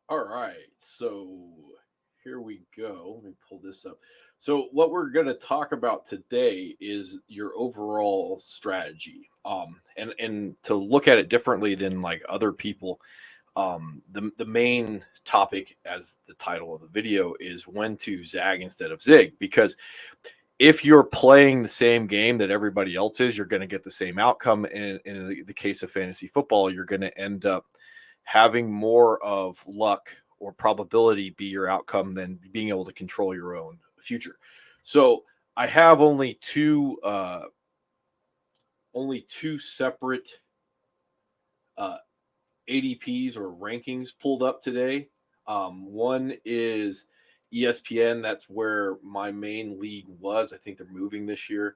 All right, so here we go. Let me pull this up. So, what we're going to talk about today is your overall strategy, and to look at it differently than like other people. The main topic, as the title of the video, is when to zag instead of zig. Because if you're playing the same game that everybody else is, you're going to get the same outcome. And in the case of fantasy football, you're going to end up having more of luck or probability be your outcome than being able to control your own future. So I have only two separate uh, ADPs or rankings pulled up today. One is ESPN. That's where my main league was. I think they're moving this year.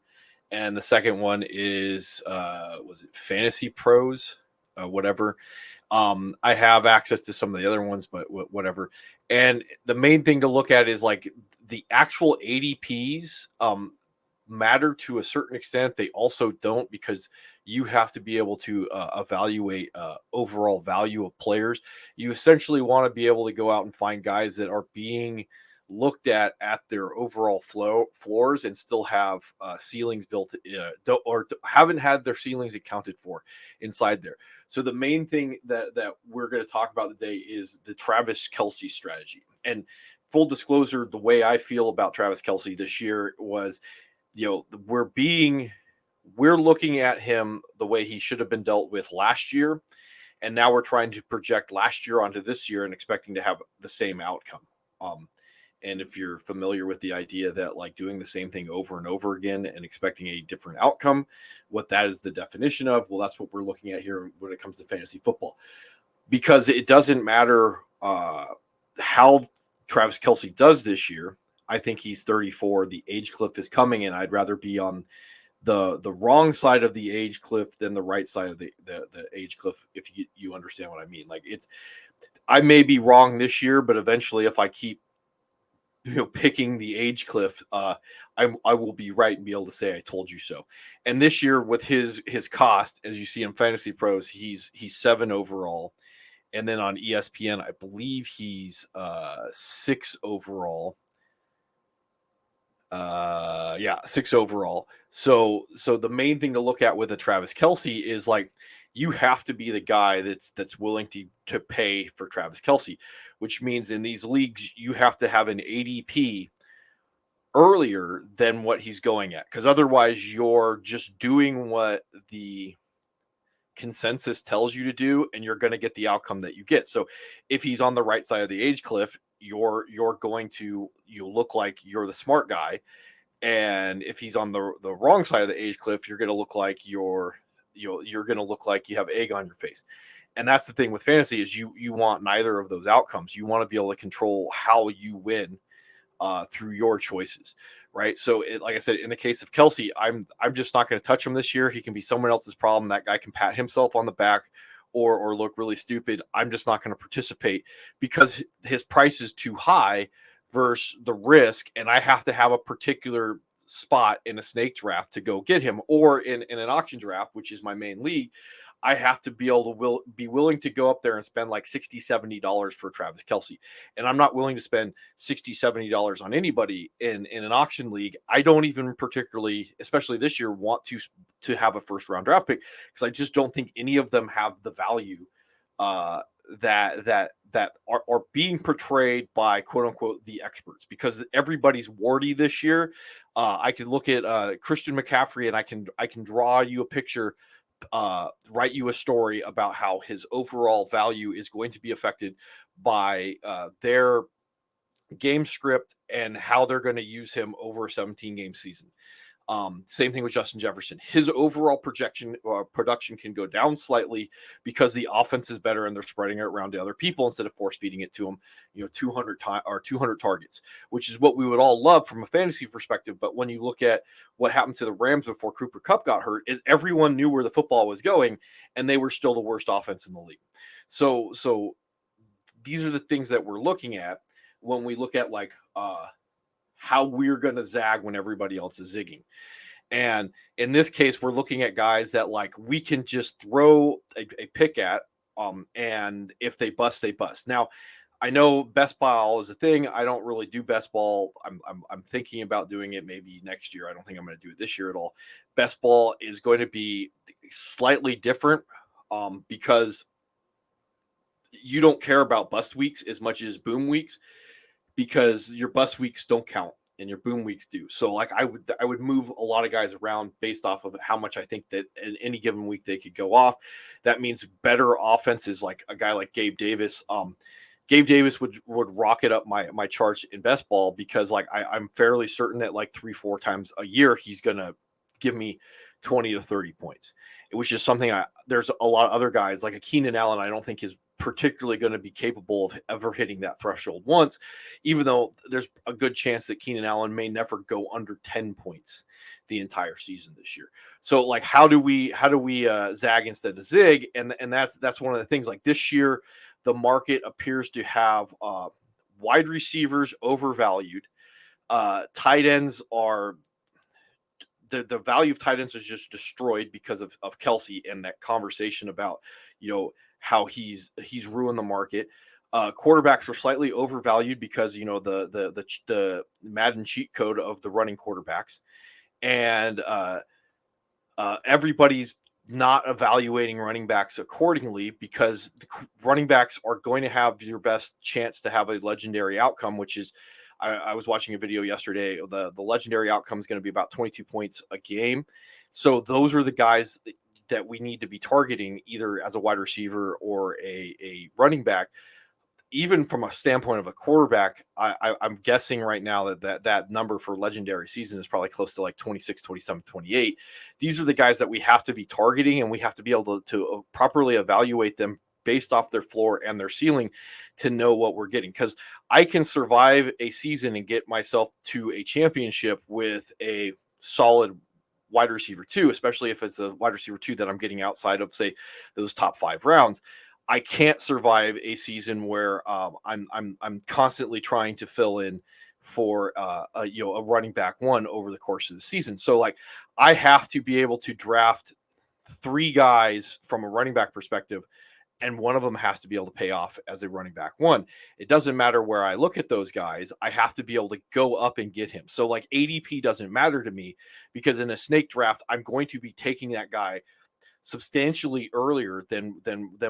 And the second one is was it Fantasy Pros, whatever. I have access to some of the other ones, but whatever. And the main thing to look at is like the actual ADPs. Matter to a certain extent. They also don't, because you have to be able to evaluate overall value of players. You essentially want to be able to go out and find guys that are being looked at their overall floors and still have ceilings built or haven't had their ceilings accounted for inside there. So the main thing that we're going to talk about today is the Travis Kelsey strategy. And full disclosure, the way I feel about Travis Kelsey this year was, we're looking at him the way he should have been dealt with last year, and now we're trying to project last year onto this year and expecting to have the same outcome. um and if you're familiar with the idea that like doing the same thing over and over again and expecting a different outcome, what that is the definition of, well, that's what we're looking at here when it comes to fantasy football. Because it doesn't matter how Travis Kelsey does this year. I think he's 34. The age cliff is coming, and I'd rather be on the wrong side of the age cliff than the right side of the age cliff. If you understand what I mean, like it's I may be wrong this year, but eventually, if I keep picking the age cliff, I will be right and be able to say I told you so. And this year, with his cost, as you see in Fantasy Pros, he's 7 overall, and then on ESPN, I believe he's 6 overall. Yeah, 6 overall. So the main thing to look at with a Travis Kelsey is like you have to be the guy that's willing to pay for Travis Kelsey, which means in these leagues you have to have an ADP earlier than what he's going at, because otherwise you're just doing what the consensus tells you to do, and you're going to get the outcome that you get. So if he's on the right side of the age cliff, you're going to you look like you're the smart guy. And if he's on the wrong side of the age cliff, you're going to look like you're going to look like you have egg on your face. And that's the thing with fantasy, is you want neither of those outcomes. You want to be able to control how you win through your choices, right? So, like I said, in the case of Kelsey, I'm just not going to touch him this year. He can be someone else's problem. That guy can pat himself on the back or look really stupid. I'm just not going to participate because his price is too high versus the risk, and I have to have a particular spot in a snake draft to go get him, or in an auction draft, which is my main league. I have to be able to be willing to go up there and spend like $60-$70 for Travis Kelsey. And I'm not willing to spend $60-$70 on anybody in an auction league. I don't even particularly, especially this year, want to have a first round draft pick, because I just don't think any of them have the value uh, that are being portrayed by quote unquote the experts, because everybody's warty this year. I can look at Christian McCaffrey, and I can draw you a picture, write you a story about how his overall value is going to be affected by their game script and how they're going to use him over a 17 game season. Same thing with Justin Jefferson. His overall projection production can go down slightly because the offense is better and they're spreading it around to other people instead of force feeding it to him. 200 targets, which is what we would all love from a fantasy perspective. But when you look at what happened to the Rams before Cooper Kupp got hurt, is everyone knew where the football was going, and they were still the worst offense in the league. So these are the things that we're looking at when we look at like how we're going to zag when everybody else is zigging. And in this case, we're looking at guys that like we can just throw a pick at, and if they bust, they bust. Now, I know best ball is a thing. I don't really do best ball. I'm thinking about doing it maybe next year. I don't think I'm going to do it this year at all. Best ball is going to be slightly different because you don't care about bust weeks as much as boom weeks, because your bust weeks don't count and your boom weeks do. So like I would move a lot of guys around based off of how much I think that in any given week they could go off. That means better offenses, like a guy like Gabe Davis. Gabe Davis would rocket up my charts in best ball, because like I'm fairly certain that like 3-4 times a year he's gonna give me 20 to 30 points. It was just something there's a lot of other guys like a Keenan Allen I don't think is particularly going to be capable of ever hitting that threshold once, even though there's a good chance that Keenan Allen may never go under 10 points the entire season this year. So like how do we zag instead of zig? And that's one of the things. Like this year, the market appears to have wide receivers overvalued. Tight ends are the value of tight ends is just destroyed because of Kelsey and that conversation about, how he's ruined the market. Quarterbacks are slightly overvalued because the Madden cheat code of the running quarterbacks, and everybody's not evaluating running backs accordingly, because the running backs are going to have your best chance to have a legendary outcome, which is I was watching a video yesterday. The legendary outcome is going to be about 22 points a game. So those are the guys that we need to be targeting either as a wide receiver or a running back. Even from a standpoint of a quarterback, I'm guessing right now that number for legendary season is probably close to like 26, 27, 28. These are the guys that we have to be targeting, and we have to be able to properly evaluate them based off their floor and their ceiling to know what we're getting. Because I can survive a season and get myself to a championship with a solid wide receiver two, especially if it's a wide receiver two that I'm getting outside of, say, those top 5 rounds. I can't survive a season where I'm constantly trying to fill in for a running back one over the course of the season. So like I have to be able to draft 3 guys from a running back perspective, and one of them has to be able to pay off as a running back one. It doesn't matter where I look at those guys. I have to be able to go up and get him. So like ADP doesn't matter to me, because in a snake draft, I'm going to be taking that guy substantially earlier than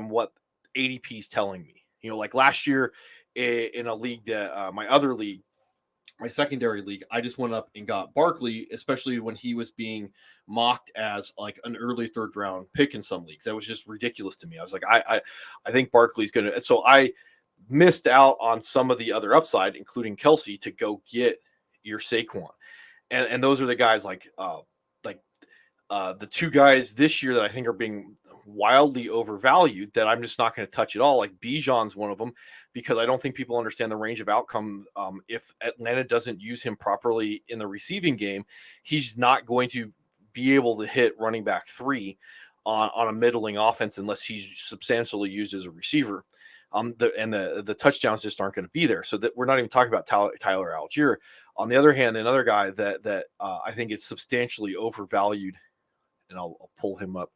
what ADP is telling me. Like last year in a league that my other league, my secondary league, I just went up and got Barkley, especially when he was being mocked as like an early 3rd round pick in some leagues. That was just ridiculous to me. I was like, I think Barkley's going to. So I missed out on some of the other upside, including Kelsey, to go get your Saquon, and those are the guys like the 2 guys this year that I think are being wildly overvalued that I'm just not going to touch at all. Like Bijan's one of them, because I don't think people understand the range of outcome. If Atlanta doesn't use him properly in the receiving game, he's not going to be able to hit running back 3 on a middling offense unless he's substantially used as a receiver. The touchdowns just aren't going to be there. So that we're not even talking about Tyler Algier. On the other hand, another guy that I think is substantially overvalued, and I'll pull him up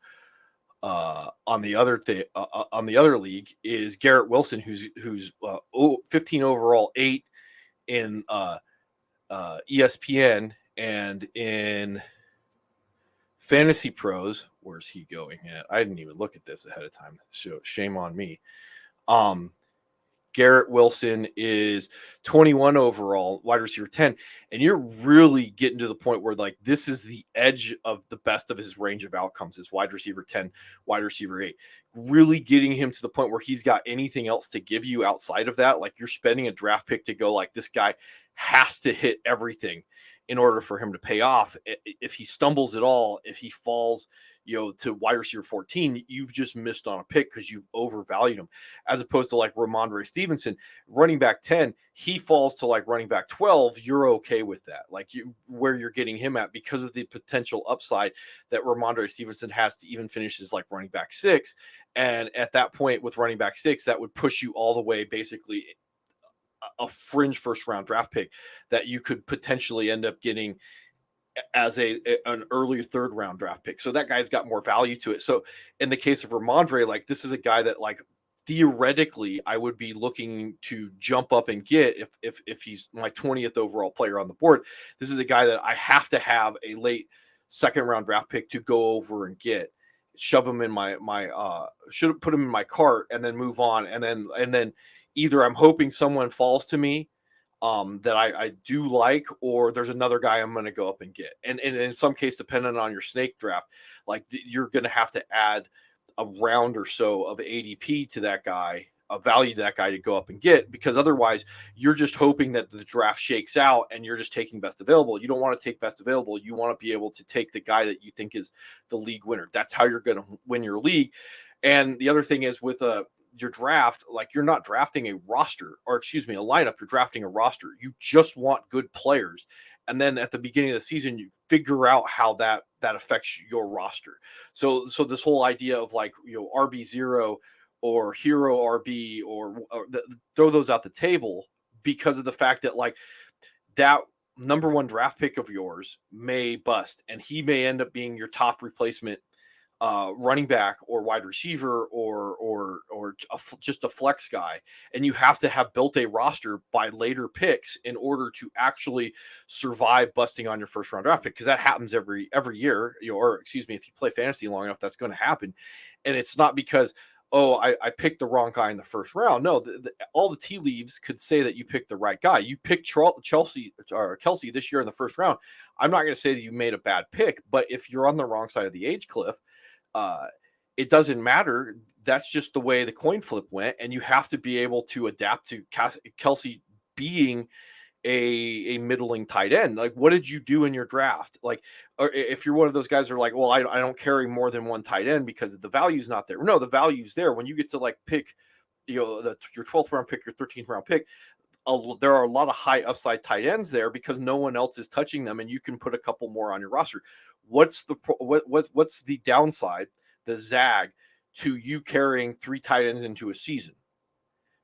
on the other league, is Garrett Wilson, who's 15 overall, 8 in ESPN, and in Fantasy Pros. Where's he going at? I didn't even look at this ahead of time, so shame on me. Garrett Wilson is 21 overall, wide receiver 10. And you're really getting to the point where like this is the edge of the best of his range of outcomes is wide receiver 10, wide receiver 8. Really getting him to the point where he's got anything else to give you outside of that. Like you're spending a draft pick to go like this guy has to hit everything in order for him to pay off. If he stumbles at all, if he falls, to wide receiver 14, you've just missed on a pick because you've overvalued him. As opposed to like Ramondre Stevenson, running back 10, he falls to like running back 12, you're okay with that. Like where you're getting him at because of the potential upside that Ramondre Stevenson has to even finish as like running back 6. And at that point with running back 6, that would push you all the way basically a fringe 1st round draft pick that you could potentially end up getting as an early 3rd round draft pick. So that guy's got more value to it. So in the case of Ramondre, like this is a guy that like theoretically I would be looking to jump up and get if he's my 20th overall player on the board. This is a guy that I have to have a late second round draft pick to go over and get, shove him in my should put him in my cart and then move on, and then either I'm hoping someone falls to me that I do like, or there's another guy I'm going to go up and get. And in some case, depending on your snake draft, like you're going to have to add a round or so of ADP to that guy, a value to that guy to go up and get, because otherwise you're just hoping that the draft shakes out and you're just taking best available. You don't want to take best available. You want to be able to take the guy that you think is the league winner. That's how you're going to win your league. And the other thing is with your draft, like you're not drafting a roster, or excuse me, a lineup, you're drafting a roster. You just want good players. And then at the beginning of the season, you figure out how that affects your roster. So this whole idea of like, RB0 or hero RB throw those out the table, because of the fact that like that number one draft pick of yours may bust and he may end up being your top replacement running back or wide receiver or just a flex guy, and you have to have built a roster by later picks in order to actually survive busting on your first round draft pick, because that happens every year, or excuse me, if you play fantasy long enough, that's going to happen. And it's not because, oh, I picked the wrong guy in the first round. No, all the tea leaves could say that you picked the right guy. You picked Kelce this year in the first round. I'm not going to say that you made a bad pick, but if you're on the wrong side of the age cliff, uh, it doesn't matter. That's just the way the coin flip went, and you have to be able to adapt to Kelce being a middling tight end. Like, what did you do in your draft? Like, or if you're one of those guys who are like, well, I don't carry more than one tight end because the value's not there. No, the value's there when you get to like pick, your 12th round pick, your 13th round pick. There are a lot of high upside tight ends there because no one else is touching them, and you can put a couple more on your roster. What's the downside, the zag, to you carrying 3 tight ends into a season,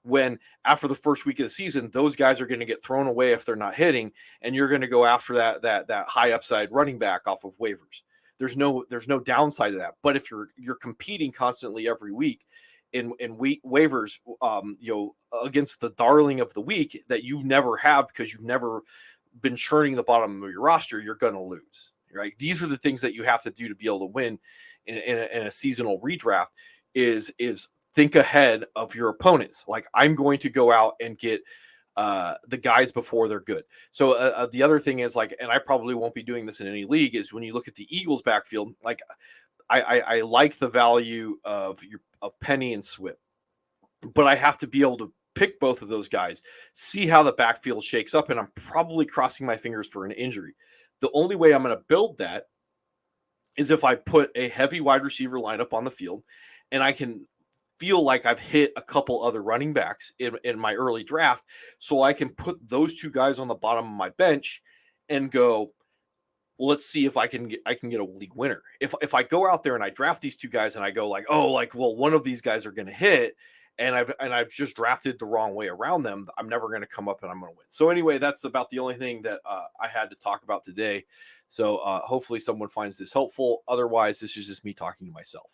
when after the first week of the season those guys are going to get thrown away if they're not hitting, and you're going to go after that high upside running back off of waivers? There's no downside to that. But if you're competing constantly every week in waivers, against the darling of the week that you never have because you've never been churning the bottom of your roster, you're going to lose. Right? These are the things that you have to do to be able to win in a seasonal redraft. Is think ahead of your opponents. Like, I'm going to go out and get the guys before they're good. So the other thing is, like, and I probably won't be doing this in any league, is when you look at the Eagles backfield, like I like the value of Penny and Swift, but I have to be able to pick both of those guys, see how the backfield shakes up, and I'm probably crossing my fingers for an injury. The only way I'm going to build that is if I put a heavy wide receiver lineup on the field, and I can feel like I've hit a couple other running backs in my early draft, so I can put those 2 guys on the bottom of my bench and go, well, let's see if I can get a league winner. If I go out there and I draft these 2 guys and I go like, oh, like, well, one of these guys are going to hit, and I've just drafted the wrong way around them, I'm never going to come up and I'm going to win. So anyway, that's about the only thing that I had to talk about today. So hopefully someone finds this helpful. Otherwise, this is just me talking to myself.